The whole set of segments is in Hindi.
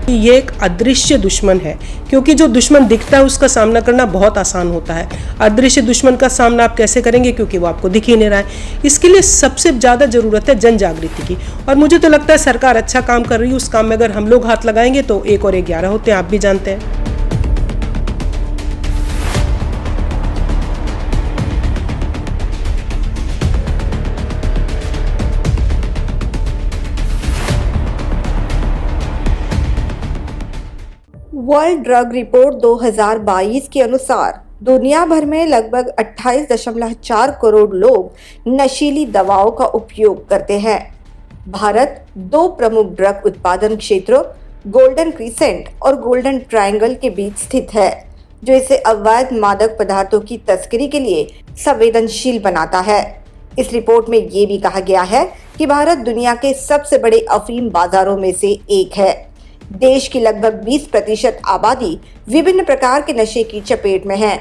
ये एक अदृश्य दुश्मन है, क्योंकि जो दुश्मन दिखता है उसका सामना करना बहुत आसान होता है। अदृश्य दुश्मन का सामना आप कैसे करेंगे, क्योंकि वो आपको दिख ही नहीं रहा है। इसके लिए सबसे ज़्यादा ज़रूरत है जन जागृति की, और मुझे तो लगता है सरकार अच्छा काम कर रही है। उस काम में अगर हम लोग हाथ लगाएंगे तो 1 और 1 11 होते हैं, आप भी जानते हैं। वर्ल्ड ड्रग रिपोर्ट 2022 के अनुसार दुनिया भर में लगभग 28.4 करोड़ लोग नशीली दवाओं का उपयोग करते हैं। भारत 2 प्रमुख ड्रग उत्पादन क्षेत्रों गोल्डन क्रीसेंट और गोल्डन ट्रायंगल के बीच स्थित है, जो इसे अवैध मादक पदार्थों की तस्करी के लिए संवेदनशील बनाता है। इस रिपोर्ट में ये भी कहा गया है कि भारत दुनिया के सबसे बड़े अफीम बाजारों में से एक है। देश की लगभग 20% आबादी विभिन्न प्रकार के नशे की चपेट में है।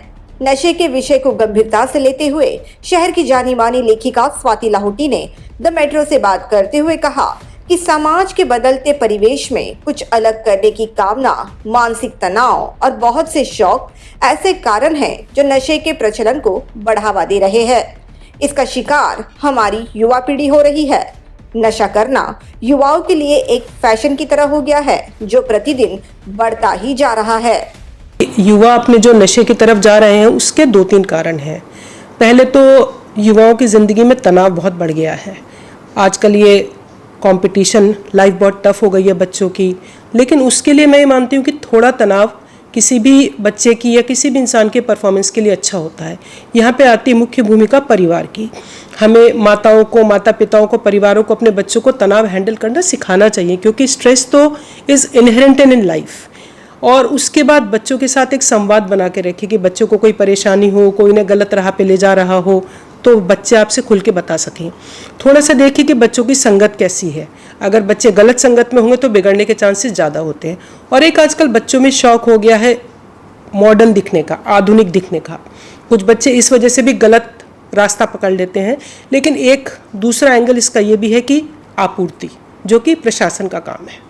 नशे के विषय को गंभीरता से लेते हुए शहर की जानी मानी लेखिका स्वाति लाहोटी ने द मेट्रो से बात करते हुए कहा कि समाज के बदलते परिवेश में कुछ अलग करने की कामना, मानसिक तनाव और बहुत से शौक ऐसे कारण हैं जो नशे के प्रचलन को बढ़ावा दे रहे हैं। इसका शिकार हमारी युवा पीढ़ी हो रही है। नशा करना युवाओं के लिए एक फैशन की तरह हो गया है, जो प्रतिदिन बढ़ता ही जा रहा है। युवा अपने जो नशे की तरफ जा रहे हैं उसके 2-3 कारण हैं। पहले तो युवाओं की ज़िंदगी में तनाव बहुत बढ़ गया है। आजकल ये कंपटीशन लाइफ बहुत टफ हो गई है बच्चों की, लेकिन उसके लिए मैं ये मानती हूँ कि थोड़ा तनाव किसी भी बच्चे की या किसी भी इंसान के परफॉर्मेंस के लिए अच्छा होता है। यहाँ पे आती मुख्य भूमिका परिवार की। हमें माताओं को, माता पिताओं को, परिवारों को अपने बच्चों को तनाव हैंडल करना सिखाना चाहिए, क्योंकि स्ट्रेस तो इज़ इनहेरेंट इन लाइफ। और उसके बाद बच्चों के साथ एक संवाद बना के रखें कि बच्चों को कोई परेशानी हो, कोई उन्हें गलत राह पे ले जा रहा हो, तो बच्चे आपसे खुल के बता सकें। थोड़ा सा देखिए कि बच्चों की संगत कैसी है। अगर बच्चे गलत संगत में होंगे तो बिगड़ने के चांसेस ज़्यादा होते हैं। और एक आजकल बच्चों में शौक हो गया है मॉडर्न दिखने का, आधुनिक दिखने का। कुछ बच्चे इस वजह से भी गलत रास्ता पकड़ लेते हैं। लेकिन एक दूसरा एंगल इसका ये भी है कि आपूर्ति, जो कि प्रशासन का काम है।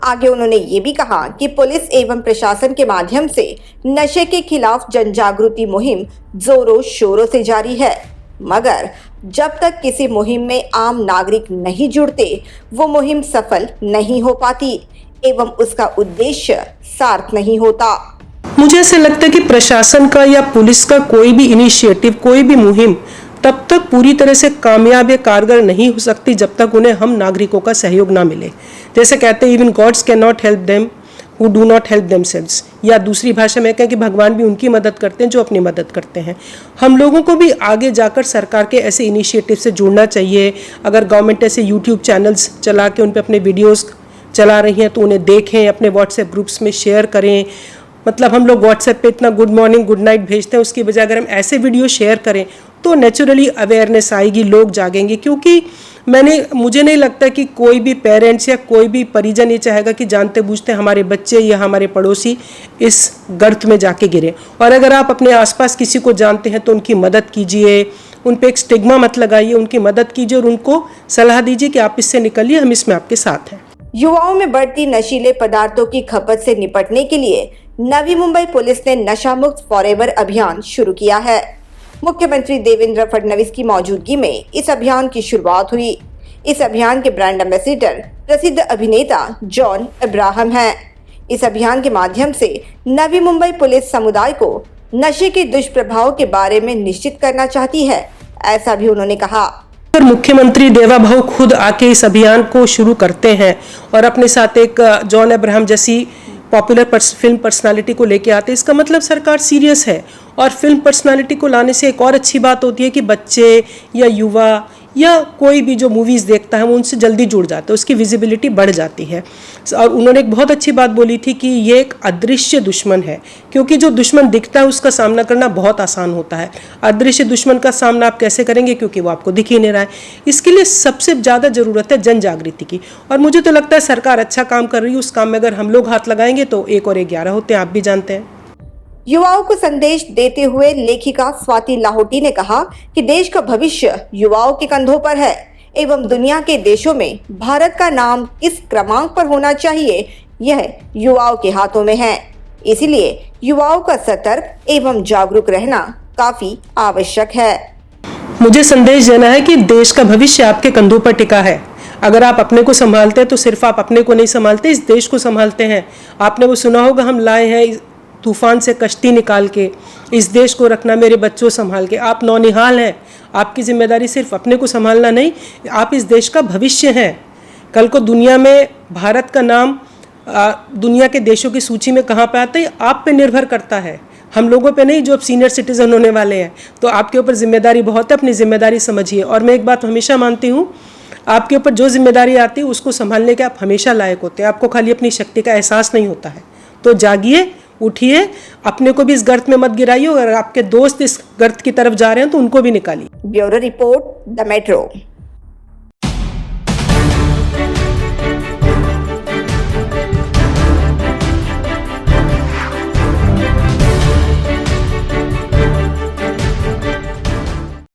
आगे उन्होंने ये भी कहा कि पुलिस एवं प्रशासन के माध्यम से नशे के खिलाफ जन जागृति मुहिम जोरों शोरों से जारी है, मगर जब तक किसी मुहिम में आम नागरिक नहीं जुड़ते, वो मुहिम सफल नहीं हो पाती एवं उसका उद्देश्य सार्थ नहीं होता। मुझे ऐसे लगता है कि प्रशासन का या पुलिस का कोई भी इनिशिएटिव, कोई भी मुहिम तब तक पूरी तरह से कामयाब या कारगर नहीं हो सकती जब तक उन्हें हम नागरिकों का सहयोग ना मिले। जैसे कहते हैं, even gods can not help them who do not help themselves, या दूसरी भाषा में कहें कि भगवान भी उनकी मदद करते हैं जो अपनी मदद करते हैं। हम लोगों को भी आगे जाकर सरकार के ऐसे इनिशिएटिव से जुड़ना चाहिए। अगर गवर्नमेंट ऐसे यूट्यूब चैनल्स चला के उन पर अपने वीडियोज़ चला रही हैं तो उन्हें देखें, अपने व्हाट्सएप ग्रुप्स में शेयर करें। मतलब हम लोग व्हाट्सएप पे इतना गुड मॉर्निंग गुड नाइट भेजते हैं, उसकी बजाय अगर हम ऐसे वीडियो शेयर करें तो नेचुरली अवेयरनेस आएगी, लोग जागेंगे। क्योंकि मुझे नहीं लगता कि कोई भी पेरेंट्स या कोई भी परिजन ये चाहेगा कि जानते बूझते हमारे बच्चे या हमारे पड़ोसी इस गर्त में जाके गिरे। और अगर आप अपने आसपास किसी को जानते हैं तो उनकी मदद कीजिए, उन पे एक स्टिग्मा मत लगाइए, उनकी मदद कीजिए और उनको सलाह दीजिए कि आप इससे निकलिए, हम इसमें आपके साथ हैं। युवाओं में बढ़ती नशीले पदार्थों की खपत से निपटने के लिए नवी मुंबई पुलिस ने नशा मुक्त फॉरएवर अभियान शुरू किया है। मुख्यमंत्री देवेंद्र फडणवीस की मौजूदगी में इस अभियान की शुरुआत हुई। इस अभियान के ब्रांड एम्बेसडर प्रसिद्ध अभिनेता जॉन अब्राहम हैं। इस अभियान के माध्यम से नवी मुंबई पुलिस समुदाय को नशे के दुष्प्रभाव के बारे में निश्चित करना चाहती है, ऐसा भी उन्होंने कहा। मुख्यमंत्री देवा भाऊ खुद आके इस अभियान को शुरू करते हैं और अपने साथ एक जॉन अब्राहम जैसी पॉपुलर फिल्म पर्सनालिटी को लेके आते हैं, इसका मतलब सरकार सीरियस है। और फिल्म पर्सनालिटी को लाने से एक और अच्छी बात होती है कि बच्चे या युवा या कोई भी जो मूवीज़ देखता है वो उनसे जल्दी जुड़ जाता है, उसकी विजिबिलिटी बढ़ जाती है। और उन्होंने एक बहुत अच्छी बात बोली थी कि ये एक अदृश्य दुश्मन है, क्योंकि जो दुश्मन दिखता है उसका सामना करना बहुत आसान होता है। अदृश्य दुश्मन का सामना आप कैसे करेंगे, क्योंकि वो आपको दिख ही नहीं रहा है। इसके लिए सबसे ज़्यादा ज़रूरत है जन जागृति की, और मुझे तो लगता है सरकार अच्छा काम कर रही है। उस काम में अगर हम लोग हाथ लगाएंगे तो 1 और 1 11 होते हैं, आप भी जानते हैं। युवाओं को संदेश देते हुए लेखिका स्वाति लाहोटी ने कहा कि देश का भविष्य युवाओं के कंधों पर है एवं दुनिया के देशों में भारत का नाम किस क्रमांक पर होना चाहिए, यह युवाओं के हाथों में है। इसलिए युवाओं का सतर्क एवं जागरूक रहना काफी आवश्यक है। मुझे संदेश देना है कि देश का भविष्य आपके कंधों पर टिका है। अगर आप अपने को संभालते हैं तो सिर्फ आप अपने को नहीं संभालते, इस देश को संभालते हैं। आपने वो सुना होगा, हम लाए हैं तूफान से कश्ती निकाल के, इस देश को रखना मेरे बच्चों संभाल के। आप नौनिहाल हैं, आपकी जिम्मेदारी सिर्फ अपने को संभालना नहीं, आप इस देश का भविष्य हैं। कल को दुनिया में भारत का नाम दुनिया के देशों की सूची में कहाँ पे आता है, आप पे निर्भर करता है, हम लोगों पे नहीं जो अब सीनियर सिटीजन होने वाले हैं। तो आपके ऊपर जिम्मेदारी बहुत है, अपनी जिम्मेदारी समझिए। और मैं एक बात हमेशा मानती हूँ, आपके ऊपर जो जिम्मेदारी आती है उसको संभालने के आप हमेशा लायक होते हैं। आपको खाली अपनी शक्ति का एहसास नहीं होता है। तो जागिए, उठिए, अपने को भी इस गर्त में मत गिराइए, और आपके दोस्त इस गर्त की तरफ जा रहे हैं तो उनको भी निकालिए। Bureau report, the metro.